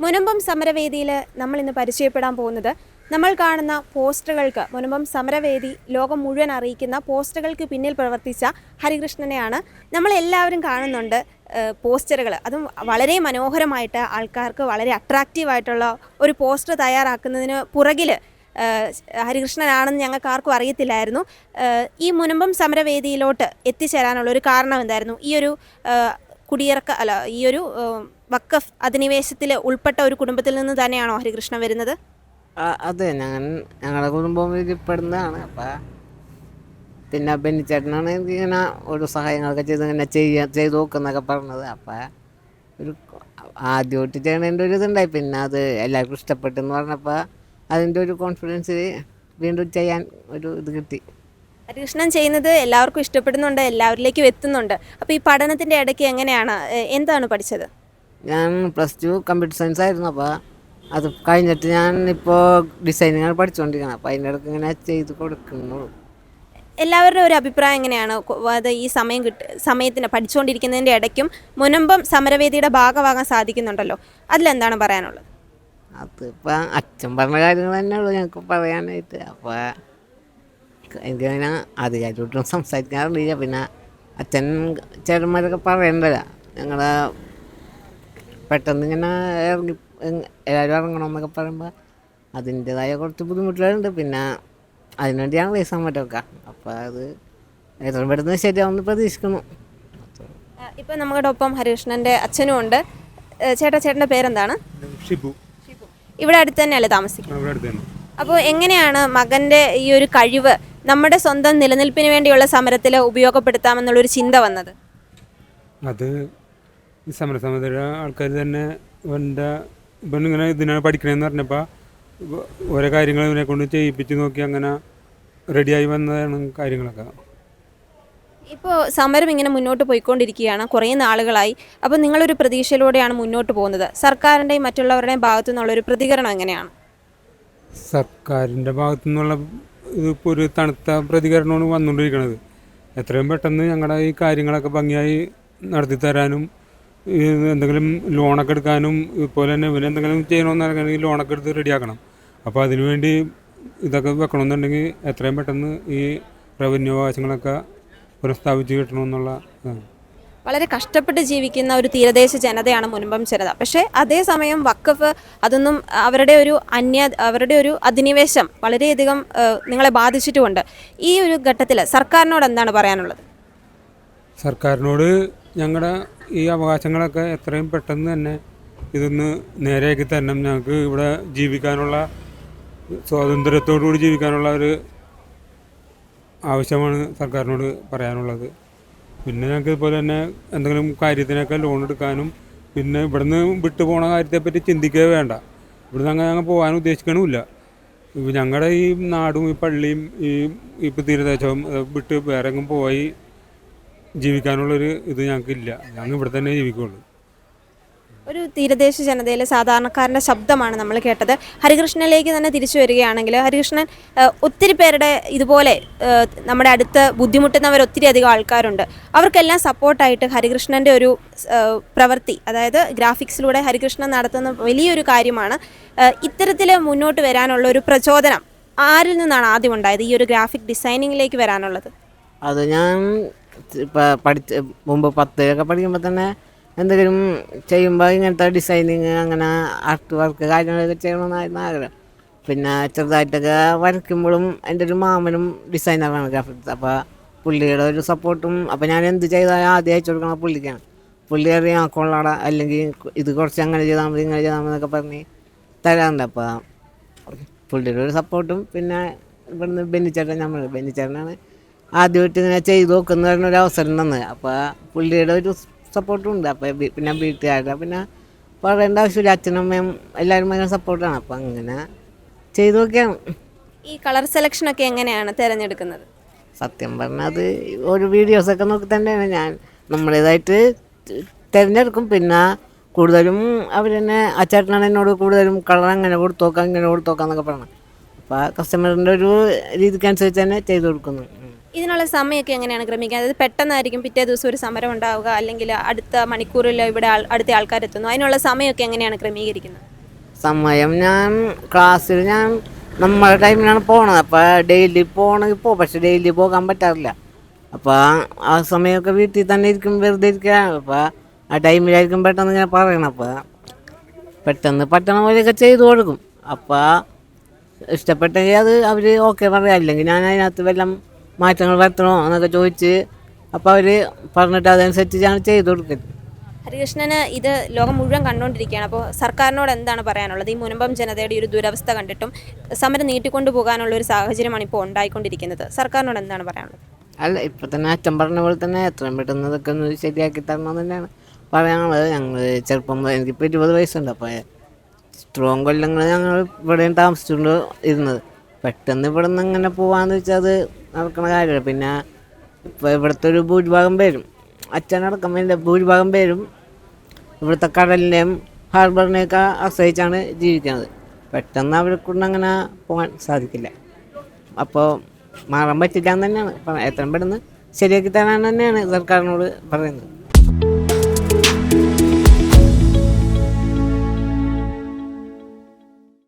മുനമ്പം സമരവേദിയിൽ നമ്മൾ ഇന്ന് പരിചയപ്പെടാൻ പോകുന്നത് നമ്മൾ കാണുന്ന പോസ്റ്ററുകൾക്ക് മുനമ്പം സമരവേദി ലോകം മുഴുവൻ അറിയിക്കുന്ന പോസ്റ്ററുകൾക്ക് പിന്നിൽ പ്രവർത്തിച്ച ഹരികൃഷ്ണനെയാണ്. നമ്മളെല്ലാവരും കാണുന്നുണ്ട് പോസ്റ്ററുകൾ, അതും വളരെ മനോഹരമായിട്ട് ആൾക്കാർക്ക് വളരെ അട്രാക്റ്റീവായിട്ടുള്ള ഒരു പോസ്റ്റർ തയ്യാറാക്കുന്നതിന് പുറകിൽ ഹരികൃഷ്ണനാണെന്ന് ഞങ്ങൾക്ക് ആർക്കും അറിയത്തില്ലായിരുന്നു. ഈ മുനമ്പം സമരവേദിയിലോട്ട് എത്തിച്ചേരാനുള്ള ഒരു കാരണം എന്തായിരുന്നു? ഈ ഒരു വഖഫ് അധിനിവേശത്തിൽ ഉൾപ്പെട്ട ഒരു കുടുംബത്തിൽ നിന്ന് തന്നെയാണോ ഹരികൃഷ്ണൻ വരുന്നത്? അതെ, ഞങ്ങളുടെ കുടുംബം ഇതിൽപ്പെടുന്നതാണ്. അപ്പം പിന്നെ ബെന്നിച്ചേട്ടനാണ് ഇങ്ങനെ ഓരോ സഹായങ്ങളൊക്കെ ഇങ്ങനെ ചെയ്തു നോക്കുന്നൊക്കെ പറഞ്ഞത്. അപ്പം ഒരു ആദ്യമായിട്ട് ചെയ്യണതിൻ്റെ ഒരു ഇതുണ്ടായി. പിന്നെ അത് എല്ലാവർക്കും ഇഷ്ടപ്പെട്ടെന്ന് പറഞ്ഞപ്പോൾ അതിൻ്റെ ഒരു കോൺഫിഡൻസ് വീണ്ടും ചെയ്യാൻ ഒരു ഇത് കിട്ടി. ഹരികൃഷ്ണൻ ചെയ്യുന്നത് എല്ലാവർക്കും ഇഷ്ടപ്പെടുന്നുണ്ട്, എല്ലാവരിലേക്കും എത്തുന്നുണ്ട്. അപ്പോൾ ഈ പഠനത്തിൻ്റെ ഇടയ്ക്ക് എന്താണ് പഠിച്ചത്? ഞാൻ +2 കമ്പ്യൂട്ടർ സയൻസ് ആയിരുന്നു. അപ്പോൾ അത് കഴിഞ്ഞിട്ട് ഞാൻ ഇപ്പോൾ ഡിസൈനിങ് പഠിച്ചുകൊണ്ടിരിക്കണം. അപ്പോൾ അതിൻ്റെ ഇടയ്ക്ക് ഇങ്ങനെ ചെയ്ത് കൊടുക്കുന്നുള്ളൂ. എല്ലാവരുടെ ഒരു അഭിപ്രായം എങ്ങനെയാണ്? അത് ഈ സമയത്തിന് പഠിച്ചുകൊണ്ടിരിക്കുന്നതിൻ്റെ ഇടയ്ക്കും മുനമ്പം സമരവേദിയുടെ ഭാഗമാകാൻ സാധിക്കുന്നുണ്ടല്ലോ, അതിലെന്താണ് പറയാനുള്ളത്? അതിപ്പോൾ അച്ഛൻ പറഞ്ഞ കാര്യങ്ങൾ തന്നെയുള്ളൂ ഞങ്ങൾക്ക് പറയാനായിട്ട്. അപ്പോൾ എനിക്കങ്ങനെ അധികമായിട്ടൊട്ടും സംസാരിക്കാറില്ല. പിന്നെ അച്ഛൻ ചേട്ടന്മാരൊക്കെ പറയണ്ടല്ല, ഞങ്ങളെ പെട്ടെന്ന് ഇങ്ങനെ എല്ലാവരും ഇറങ്ങണമെന്നൊക്കെ പറയുമ്പോൾ അതിൻ്റേതായ കുറച്ച് ബുദ്ധിമുട്ടുകളുണ്ട്. പിന്നെ അതിനുവേണ്ടിയാണ് പൈസ മറ്റൊക്കെ. അപ്പോൾ അത് എത്രയും പെട്ടെന്ന് ശരിയാവുമെന്ന് പ്രതീക്ഷിക്കുന്നു. ഇപ്പം നമ്മുടെ ഒപ്പം ഹരികൃഷ്ണൻ്റെ അച്ഛനും ഉണ്ട്. ചേട്ടൻ്റെ പേരെന്താണ്? ഷിബു. ഇവിടെ അടുത്ത് തന്നെയല്ലേ താമസിക്കുന്നത്? അപ്പോൾ എങ്ങനെയാണ് മകൻ്റെ ഈ ഒരു കഴിവ് നമ്മുടെ സ്വന്തം നിലനിൽപ്പിന് വേണ്ടിയുള്ള സമരത്തിൽ ഉപയോഗപ്പെടുത്താമെന്നുള്ളൊരു ചിന്ത വന്നത്? അത് ഈ സമരസമിതിയുടെ ആൾക്കാർ തന്നെ ഇവനിങ്ങനെ ഇതിനാണ് പഠിക്കണമെന്ന് പറഞ്ഞപ്പോൾ ഓരോ കാര്യങ്ങൾ ഇവനെ കൊണ്ട് ചെയ്യിപ്പിച്ച് നോക്കി അങ്ങനെ റെഡിയായി വന്നതാണ് കാര്യങ്ങളൊക്കെ. ഇപ്പോൾ സമരം ഇങ്ങനെ മുന്നോട്ട് പോയിക്കൊണ്ടിരിക്കുകയാണ് കുറേ നാളുകളായി. അപ്പോൾ നിങ്ങളൊരു പ്രതീക്ഷയിലൂടെയാണ് മുന്നോട്ട് പോകുന്നത്. സർക്കാരിൻ്റെയും മറ്റുള്ളവരുടെയും ഭാഗത്തു നിന്നുള്ളൊരു പ്രതികരണം എങ്ങനെയാണ്? സർക്കാരിൻ്റെ ഭാഗത്തു നിന്നുള്ള ഇതിപ്പോൾ ഒരു തണുത്ത പ്രതികരണമാണ് വന്നുകൊണ്ടിരിക്കുന്നത്. എത്രയും പെട്ടെന്ന് ഞങ്ങളുടെ ഈ കാര്യങ്ങളൊക്കെ ഭംഗിയായി നടത്തി തരാനും എന്തെങ്കിലും ലോണൊക്കെ എടുക്കാനും ഇതുപോലെ തന്നെ ഇവനെന്തെങ്കിലും ചെയ്യണമെന്നുണ്ടെങ്കിൽ ലോണൊക്കെ എടുത്ത് റെഡിയാക്കണം. അപ്പോൾ അതിനുവേണ്ടി ഇതൊക്കെ വെക്കണമെന്നുണ്ടെങ്കിൽ എത്രയും പെട്ടെന്ന് ഈ റവന്യൂ അവകാശങ്ങളൊക്കെ പുനഃസ്ഥാപിച്ച് കിട്ടണമെന്നുള്ള വളരെ കഷ്ടപ്പെട്ട് ജീവിക്കുന്ന ഒരു തീരദേശ ജനതയാണ് മുനമ്പം ജനത. പക്ഷേ അതേസമയം വഖഫ് അതൊന്നും അവരുടെ ഒരു അധിനിവേശം വളരെയധികം നിങ്ങളെ ബാധിച്ചിട്ടുമുണ്ട്. ഈ ഒരു ഘട്ടത്തിൽ സർക്കാരിനോട് എന്താണ് പറയാനുള്ളത്? സർക്കാരിനോട് ഞങ്ങളുടെ ഈ അവകാശങ്ങളൊക്കെ എത്രയും പെട്ടെന്ന് തന്നെ ഇതൊന്ന് നേരെയാക്കി തരണം. ഞങ്ങൾക്ക് ഇവിടെ ജീവിക്കാനുള്ള സ്വാതന്ത്ര്യത്തോടുകൂടി ജീവിക്കാനുള്ള ഒരു ആവശ്യമാണ് സർക്കാരിനോട് പറയാനുള്ളത്. പിന്നെ ഞങ്ങൾക്ക് ഇതുപോലെ തന്നെ എന്തെങ്കിലും കാര്യത്തിനൊക്കെ ലോൺ എടുക്കാനും പിന്നെ ഇവിടുന്ന് വിട്ടു പോണ കാര്യത്തെപ്പറ്റി ചിന്തിക്കുക വേണ്ട. ഇവിടുന്ന് ഞങ്ങൾ പോകാൻ ഉദ്ദേശിക്കണമില്ല. ഞങ്ങളുടെ ഈ നാടും ഈ പള്ളിയും ഇപ്പോൾ തീരദേശവും വിട്ട് വേറെ എങ്ങും പോയി ജീവിക്കാനുള്ളൊരു ഇത് ഞങ്ങൾക്കില്ല. ഞങ്ങൾ ഇവിടെ തന്നെ ജീവിക്കുള്ളൂ. ഒരു തീരദേശ ജനതയിലെ സാധാരണക്കാരൻ്റെ ശബ്ദമാണ് നമ്മൾ കേട്ടത്. ഹരികൃഷ്ണനിലേക്ക് തന്നെ തിരിച്ചു വരികയാണെങ്കിൽ, ഹരികൃഷ്ണൻ ഒത്തിരി പേരുടെ ഇതുപോലെ നമ്മുടെ അടുത്ത് ബുദ്ധിമുട്ടുന്നവർ ഒത്തിരി അധികം ആൾക്കാരുണ്ട്. അവർക്കെല്ലാം സപ്പോർട്ടായിട്ട് ഹരികൃഷ്ണൻ്റെ ഒരു പ്രവൃത്തി, അതായത് ഗ്രാഫിക്സിലൂടെ ഹരികൃഷ്ണൻ നടത്തുന്ന വലിയൊരു കാര്യമാണ്. ഇത്തരത്തിൽ മുന്നോട്ട് വരാനുള്ള ഒരു പ്രചോദനം ആരിൽ നിന്നാണ് ആദ്യം ഉണ്ടായത്, ഈ ഒരു ഗ്രാഫിക് ഡിസൈനിങ്ങിലേക്ക് വരാനുള്ളത്? അത് ഞാൻ മുമ്പ് 10 പഠിക്കുമ്പോൾ തന്നെ എന്തെങ്കിലും ചെയ്യുമ്പോൾ ഇങ്ങനത്തെ ഡിസൈനിങ് അങ്ങനെ ആർട്ട് വർക്ക് കാര്യങ്ങളൊക്കെ ചെയ്യണമെന്നായിരുന്നു ആഗ്രഹം. പിന്നെ ചെറുതായിട്ടൊക്കെ വരയ്ക്കുമ്പോഴും എൻ്റെ ഒരു മാമനും ഡിസൈനറാണ് ഗ്രാഫിക്സ്. അപ്പോൾ പുള്ളിയുടെ ഒരു സപ്പോർട്ടും. അപ്പോൾ ഞാൻ എന്ത് ചെയ്താലും ആദ്യം അയച്ചു കൊടുക്കണം പുള്ളിക്കാണ്. പുള്ളി അറിയാം കൊള്ളാട, അല്ലെങ്കിൽ ഇത് കുറച്ച് അങ്ങനെ ചെയ്താൽ മതി ഇങ്ങനെ ചെയ്താൽ മതി എന്നൊക്കെ പറഞ്ഞ് തരാറുണ്ട്. അപ്പോൾ പുള്ളിയുടെ ഒരു സപ്പോർട്ടും പിന്നെ ഇവിടുന്ന് ബെന്നിച്ചേട്ടനാണ് ആദ്യമായിട്ട് ഇങ്ങനെ ചെയ്ത് നോക്കുന്ന ഒരു അവസരം തന്നത്. അപ്പോൾ പുള്ളിയുടെ ഒരു സപ്പോർട്ടും ഉണ്ട്. അപ്പോൾ പിന്നെ വീട്ടുകാരുടെ പിന്നെ പറയേണ്ട ആവശ്യമില്ല, അച്ഛനമ്മയും എല്ലാവരും ഭയങ്കര സപ്പോർട്ടാണ്. അപ്പോൾ അങ്ങനെ ചെയ്തു നോക്കിയാണ്. ഈ കളർ സെലക്ഷനൊക്കെ എങ്ങനെയാണ് തിരഞ്ഞെടുക്കുന്നത്? സത്യം പറഞ്ഞാൽ അത് ഒരു വീഡിയോസൊക്കെ നോക്കി തന്നെയാണ് ഞാൻ നമ്മുടേതായിട്ട് തിരഞ്ഞെടുക്കും. പിന്നെ കൂടുതലും അവർ തന്നെ ആ ചേട്ടനാണ് എന്നോട് കൂടുതലും കളർ അങ്ങനെ കൊടുത്തോക്കാം ഇങ്ങനെ കൊടുത്തോക്കാം എന്നൊക്കെ പറയണം. അപ്പോൾ കസ്റ്റമറിൻ്റെ ഒരു രീതിക്കനുസരിച്ച് തന്നെ ചെയ്തു കൊടുക്കുന്നു. ഇതിനുള്ള സമയമൊക്കെ എങ്ങനെയാണ് ക്രമിക്കുക? അതായത് പെട്ടെന്നായിരിക്കും പിറ്റേ ദിവസം ഒരു സമരം ഉണ്ടാവുക, അല്ലെങ്കിൽ അടുത്ത മണിക്കൂറിൽ ഇവിടെ അടുത്ത ആൾക്കാരെത്തുന്നു. അതിനുള്ള സമയമൊക്കെ എങ്ങനെയാണ് ക്രമീകരിക്കുന്നത്? സമയം ഞാൻ ക്ലാസ്സിൽ നമ്മുടെ ടൈമിലാണ് പോണത്. അപ്പോൾ ഡെയിലി പോകണമെങ്കിൽ പോകും, പക്ഷെ ഡെയിലി പോകാൻ പറ്റാറില്ല. അപ്പോൾ ആ സമയമൊക്കെ വീട്ടിൽ തന്നെ ഇരിക്കും, വെറുതെ ഇരിക്കുകയാണ്. അപ്പോൾ ആ ടൈമിലായിരിക്കും പെട്ടെന്ന് ഇങ്ങനെ പറയണം. അപ്പോൾ പെട്ടെന്ന് പറ്റണ പോലെയൊക്കെ ചെയ്തു കൊടുക്കും. അപ്പോൾ ഇഷ്ടപ്പെട്ടെങ്കിൽ അത് അവർ ഓക്കെ പറയാം, അല്ലെങ്കിൽ ഞാൻ അതിനകത്ത് വല്ലതും മാറ്റങ്ങൾ വരുത്തണോ എന്നൊക്കെ ചോദിച്ച് അപ്പോൾ അവർ പറഞ്ഞിട്ട് അതനുസരിച്ച് ഞാൻ ചെയ്തു കൊടുക്കും. ഹരികൃഷ്ണന് ഇത് ലോകം മുഴുവൻ കണ്ടുകൊണ്ടിരിക്കുകയാണ്. അപ്പോൾ സർക്കാരിനോട് എന്താണ് പറയാനുള്ളത്? ഈ മുനമ്പം ജനതയുടെ ഒരു ദുരവസ്ഥ കണ്ടിട്ടും സമരം നീട്ടിക്കൊണ്ടു പോകാനുള്ള ഒരു സാഹചര്യമാണ് ഇപ്പോൾ ഉണ്ടായിക്കൊണ്ടിരിക്കുന്നത്. സർക്കാരിനോട് എന്താണ് പറയാനുള്ളത്? അല്ല, ഇപ്പം തന്നെ അച്ഛൻ പറഞ്ഞ പോലെ തന്നെ എത്രയും പെട്ടെന്ന് ഇതൊക്കെ ഒന്ന് ശരിയാക്കി തരണം തന്നെയാണ് പറയാനുള്ളത്. ഞങ്ങൾ ചെറുപ്പം എനിക്കിപ്പോൾ 20 വയസ്സുണ്ട്. അപ്പോൾ ഇത്രയും കൊല്ലങ്ങൾ ഞങ്ങൾ ഇവിടെയും താമസിച്ചുകൊണ്ട് ഇരുന്നത്. പെട്ടെന്ന് ഇവിടെ നിന്ന് ഇങ്ങനെ പോകാമെന്ന് വെച്ചാൽ അത് നടക്കുന്ന കാര്യമില്ല. പിന്നെ ഇപ്പോൾ ഇവിടുത്തെ ഒരു ഭൂരിഭാഗം പേരും, അച്ഛനടക്കം എൻ്റെ ഭൂരിഭാഗം പേരും ഇവിടുത്തെ കടലിൻ്റെയും ഹാർബറിനെയൊക്കെ ആശ്രയിച്ചാണ് ജീവിക്കുന്നത്. പെട്ടെന്ന് അവരെ കൊണ്ട് അങ്ങനെ പോകാൻ സാധിക്കില്ല. അപ്പോൾ മാറാൻ പറ്റില്ല എന്ന് തന്നെയാണ് എത്രയും പെട്ടെന്ന് ശരിയാക്കി തരാൻ തന്നെയാണ് സർക്കാരിനോട് പറയുന്നത്.